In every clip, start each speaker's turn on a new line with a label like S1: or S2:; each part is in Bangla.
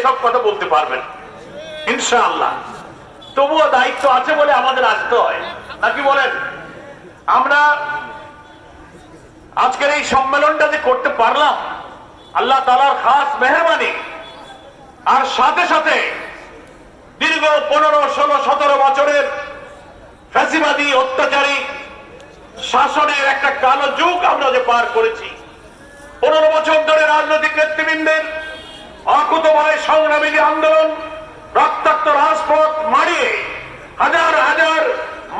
S1: এসব কথা বলতে পারবেন ইনশাআল্লাহ। তবুও দায়িত্ব আছে বলে আমাদের আসতে হয়, নাকি বলেন? আমরা আজকের এই সম্মেলনটা যে করতে পারলাম আল্লাহ তাআলার খাস মেহেরবানি, আর সাথে সাথে দীর্ঘ 15, 16, 17 বছরের ফ্যাসিবাদী অত্যাচারী শাসনের একটা কালো যুগ আমরা যে পার করেছি। 15 বছর ধরে রাজনৈতিক নেতৃবৃন্দের অকুতোভয় সংগ্রামী আন্দোলন, রক্তাক্ত রাজপথ মারিয়ে হাজার হাজার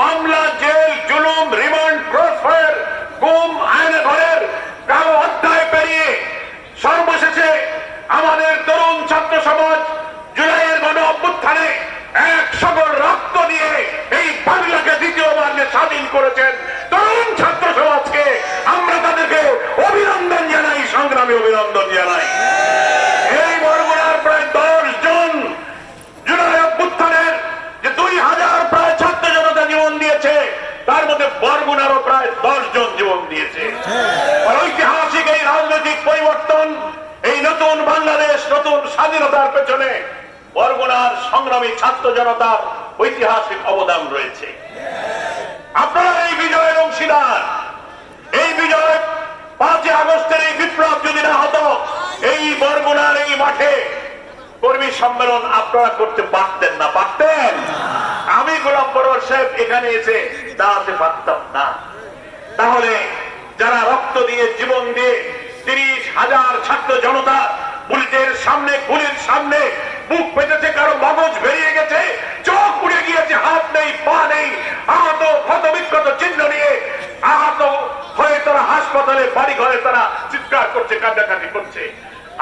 S1: মামলা, জেল, জুলুম, রিমান্ড, ক্রসফায়ার, গুম, আইনে ঘরের কালো অধ্যায় পেরিয়ে সর্বশেষে আমাদের তরুণ ছাত্র সমাজ জুলাইয়ের গণ অভ্যুত্থানে এক সকল রক্ত দিয়ে এই বাংলাকে দ্বিতীয়বার যে স্বাধীন করেছেন তরুণ ছাত্র সমাজকে আমরা তাদেরকে অভিনন্দন জানাই, সংগ্রামী অভিনন্দন জানাই। এই বরগুনার প্রায় 10 জন জুলাই অভ্যুত্থানের যে 2000 প্রায় ছাত্র জনতা জীবন দিয়েছে, তার মধ্যে বরগুনারও প্রায় 10 জন জীবন দিয়েছে। ঐতিহাসিক এই রাজনৈতিক পরিবর্তন, এই নতুন বাংলাদেশ, নতুন স্বাধীনতার পেছনে বরগুনার সংগ্রামী ছাত্র জনতার ঐতিহাসিক অবদান রয়েছে। আপনারা এই বিজয়ের অংশীদার। এই বিজয় 5 আগস্টের এই বিপ্লব যদি না হতো, এই বরগুনার এই মাঠে কর্মী সম্মেলন আপনারা করতে পারতেন না। পারতেন? আমি গোলাম পরোয়ার সাহেব এখানে এসে দাঁড়াতে পারতাম না। তাহলে যারা রক্ত দিয়ে, জীবন দিয়ে 30,000 ছাত্র জনতা বুলেটের সামনে, গুলির সামনে বুক পেতেছে, কারো মগজ বেরিয়ে গেছে, চোখ উড়ে গিয়েছে, হাত নেই, পা নেই, আহত ক্ষত বিক্ষত চিহ্ন নিয়ে আহত হয়ে তারা হাসপাতালে, বাড়ি ঘরে তারা চিৎকার করছে, কান্নাকাটি করছে।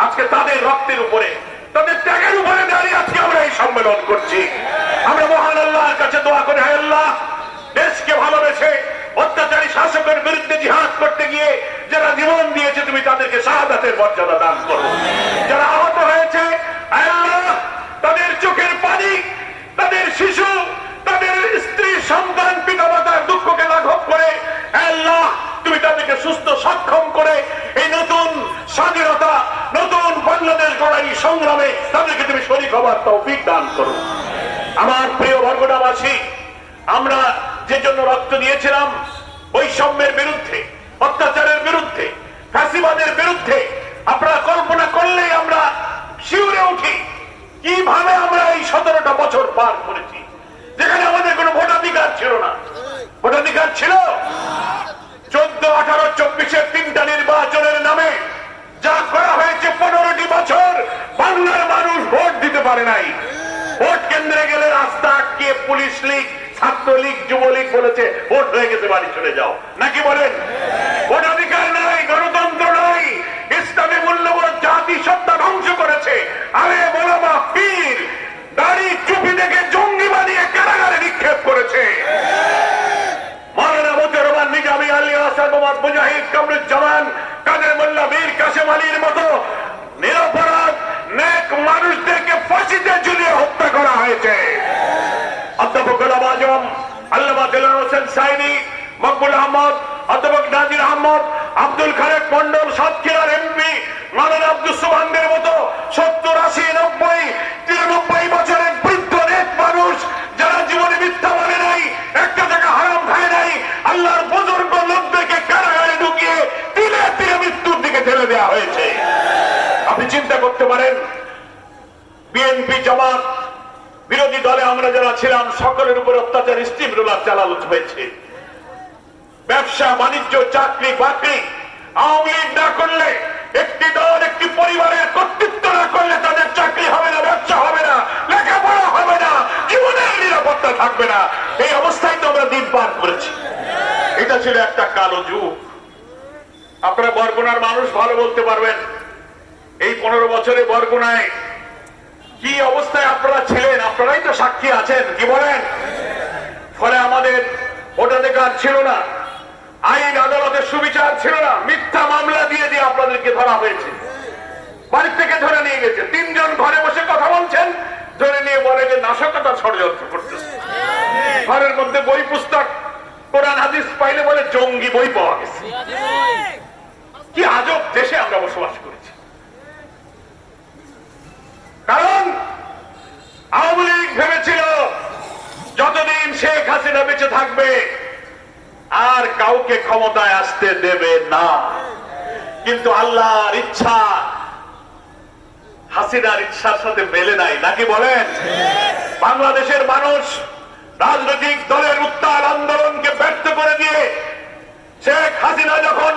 S1: আজকে তাদের রক্তের উপরে, তাদের ত্যাগের উপরে দাঁড়িয়ে আজকে আমরা এই সম্মেলন করছি। আমরা মহান আল্লাহর কাছে দোয়া করি, হে আল্লাহ, দেশকে ভালোবেসে অত্যাচারী শাসকের বিরুদ্ধে জিহাদ করতে গিয়ে যারা জীবন দিয়েছে তুমি তাদেরকে শাহাদাতের মর্যাদা দান করো। যারা আহত হয়েছে, হে আল্লাহ, তাদের চোখের পানি, তাদের শিশু, তাদের স্ত্রী, সন্তান, পিতামাতার দুঃখকে লাঘব করে, হে আল্লাহ, তুমি তাদেরকে সুস্থ সক্ষম করে এই নতুন স্বাধীনতা, নতুন বাংলাদেশ গড়াই সংগ্রামে তাদেরকে তুমি শরীক হবার তৌফিক দান করো। আমার প্রিয় বরগুনাবাসী, আমরা যে জন্য রক্ত দিয়েছিলাম বৈষম্যের বিরুদ্ধে, অত্যাচারের বিরুদ্ধে, ফ্যাসিবাদের বিরুদ্ধে, আপনারা কল্পনা করলেই আমরা শিউরে উঠি কিভাবে আমরা এই 17টা বছর পার করেছি, যেখানে আমাদের কোনো ভোটাধিকার ছিল না। ভোটাধিকার ছিল 14, 18, 24-এর 3টা নির্বাচনের নামে যা করা হয়েছে। 15টি বছর বাংলার মানুষ ভোট দিতে পারে নাই। ভোট কেন্দ্রে গেলে রাস্তা আটকে পুলিশ লীগ, ছাত্রলীগ, যুবলীগ বলেছে ভোট হয়ে গেছে, বাড়ি চলে যাও, নাকি বলেন? ভোটাধিকার নাই, গণতন্ত্র নাই, ইসলামী মূল্যবোধ জাতিসত্তা ধ্বংস করেছে। আরে মোলামা পীর দাড়ি চুপি দেখে জঙ্গি বানিয়ে কারাগারে নিক্ষেপ করেছে। মাওলানা মতিউর রহমান নিজামী, আলী হাসান মোহাম্মদ মুজাহিদ, কামরুজ্জামান, কাদের মোল্লা, মীর কাসেম আলীর মতো নিরপরাধ নেক মানুষদেরকে ফাঁসিতে ঝুলিয়ে হত্যা করা হয়েছে। অধ্যাপক গোলাম আজম, আল্লামা দেলোয়ার হোসেন সাইনি, মকবুল আহমদ, অধ্যাপক নাজির আহমদ, আব্দুল খালেক মন্ডল, সাতক্ষীরার এমপি মাওলানা আব্দুস সুবহানের মতো 70, 80, 90, 93 বছরের বৃদ্ধ নেক মানুষ যারা জীবনে মিথ্যা বলে নাই, একটা টাকা হারাম খায় নাই, আল্লাহর বুজুর্গ লোকদেরকে কারাগারে ঢুকিয়ে তিলে তিলে মৃত্যুর দিকে ঠেলে দেওয়া হয়েছে। আপনি চিন্তা করতে পারেন, বিএনপি, জামাত, বিরোধী দলে আমরা যারা ছিলাম সকলের উপর অত্যাচার, স্টিম রোলার চালানো হয়েছে। ব্যবসা বাণিজ্য, চাকরি বাকরি আওয়ামী লীগ না করলে, একটি দল, একটি পরিবারের কর্তৃত্ব না করলে তাদের চাকরি হবে না, ব্যবসা হবে না, লেখাপড়া হবে না, জীবনের নিরাপত্তা থাকবে না। এই অবস্থায় তো আমরা দিন পার করেছি। এটা ছিল একটা কালো যুগ। আপনারা বরগুনার মানুষ ভালো বলতে পারবেন, এই 15 বছরে বরগুনায় কি অবস্থায় আপনারা ছিলেন, আপনারাই তো সাক্ষী আছেন, কি বলেন? ফলে আমাদের ভোটাধিকার ছিল না, আইন আদালতের সুবিচার ছিল না, মিথ্যা মামলা দিয়ে দিয়ে আপনাদেরকে ধরা হয়েছে, বাড়ি থেকে ধরে নিয়ে গেছে। 3 জন ঘরে বসে কথা বলছেন, ধরে নিয়ে বলে যে নাশকতা ষড়যন্ত্র করতেছে। ঘরের মধ্যে বই পুস্তক, কোরআন হাদিস পাইলে বলে জঙ্গি বই পাওয়া গেছে। কি আজব দেশে আমরা বসবাস করেছি। কারণ রাখবে, আর কাউকে ক্ষমতায় আসতে দেবে না। কিন্তু আল্লাহর ইচ্ছা হাসিনার ইচ্ছার সাথে মেলে নাই, নাকি বলেন? বাংলাদেশের মানুষ রাজনৈতিক দলের উত্তাল আন্দোলনকে ব্যর্থ করে দিয়ে শেখ হাসিনা যখন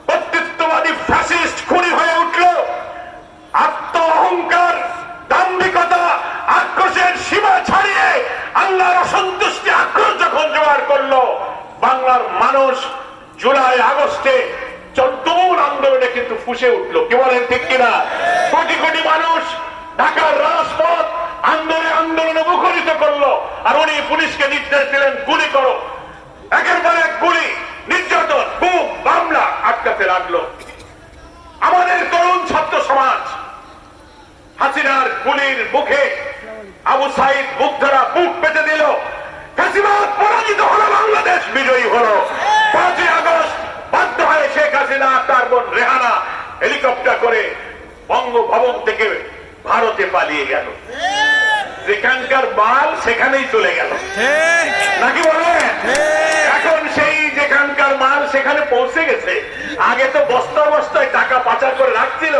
S1: কর্তৃত্ববাদী ফ্যাসিস্ট খুনি হয়ে উঠল, আত্ম অহংকার, দাম্ভিকতা, আক্রোশের সীমা ছাড়িয়ে আল্লাহর অসন্তুষ্টি আক্রোশ যখন জোয়ার করলো, বাংলার মানুষ জুলাই আগস্টে তুমুল আন্দোলনে কিন্তু ফুঁসে উঠলো। কি বলেন, ঠিক কিনা? কোটি কোটি মানুষ ঢাকার রাজপথ আন্দোলনে মুখরিত করলো, আর উনি পুলিশকে নির্দেশ দিলেন গুলি করো। একের পর এক গুলি, নির্যাতন, বুক মামলা আটকাতে লাগলো। আমাদের তরুণ ছাত্র সমাজ হাসিনার গুলির মুখে আবু সাইদ বুক ধরা বুক পেতে দিল। ফ্যাসিবাদ পরাজিত হলো, বাংলাদেশ বিজয়ী হলো। 5ই আগস্ট বাধ্য হয়ে শেখ হাসিনা তার বোন রেহানা হেলিকপ্টার করে বঙ্গভবন থেকে ভারতে পালিয়ে গেল। যেখানকার মাল সেখানেই চলে গেল, নাকি বলেন? এখন সেই যেখানকার মাল সেখানে পৌঁছে গেছে। আগে তো বস্তা বস্তায় টাকা পাচার করে রাখছিল,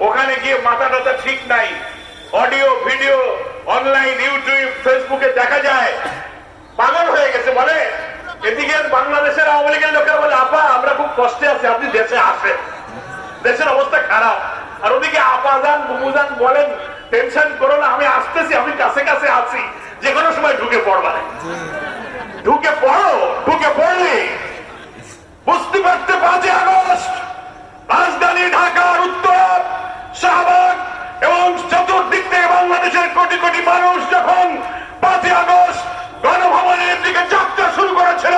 S1: ওখানে গিয়ে মাথা টাথা ঠিক নাই। অডিও ভিডিও অনলাইন ইউটিউব ফেসবুকে দেখা যায়, পাগল হয়ে গেছে। বলে এদিকে বাংলাদেশের আওয়ামী লীগের লোকেরা বলে, আপা আমরা খুব কষ্টে আছি, আপনি দেশে আসেন, দেশের অবস্থা খারাপ। আর ওদিকে আপা যান বুবুজান বলেন, টেনশন করো না, আমি আসতেছি, আমি কাছে কাছে আছি, যে কোনো সময় ঢুকে পড়বা। ঢুকে পড়ো, ঢুকে পড়লে বুঝতে পারতে 5ই আগস্ট রাজধানী ঢাকার উত্তর শাহবাগ এবং চতুর্দিক থেকে বাংলাদেশের কোটি কোটি মানুষ যখন 5ই আগস্ট গণভবনের দিকে যাত্রা শুরু করেছিল,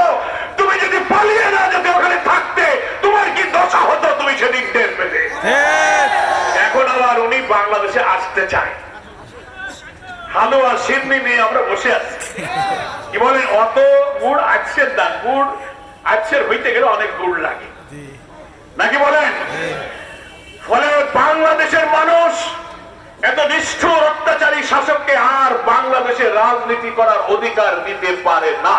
S1: তুমি যদি পালিয়ে না যেতে, ওখানে থাকতে, তোমার কি দশা হতো তুমি সেদিন টের পেতে। এখন আবার উনি বাংলাদেশে আসতে চায়, হালুয়া সিন্নি নিয়ে আমরা বসে আছি। কি বলেন, অত গুড় আজকের দান, গুড় আজকের হইতে গেলে অনেক গুড় লাগে, নাকি বলেন? ফলে বাংলাদেশের মানুষ এত নিষ্ঠুর অত্যাচারী শাসককে আর বাংলাদেশে রাজনীতি করার অধিকার দিতে পারে না।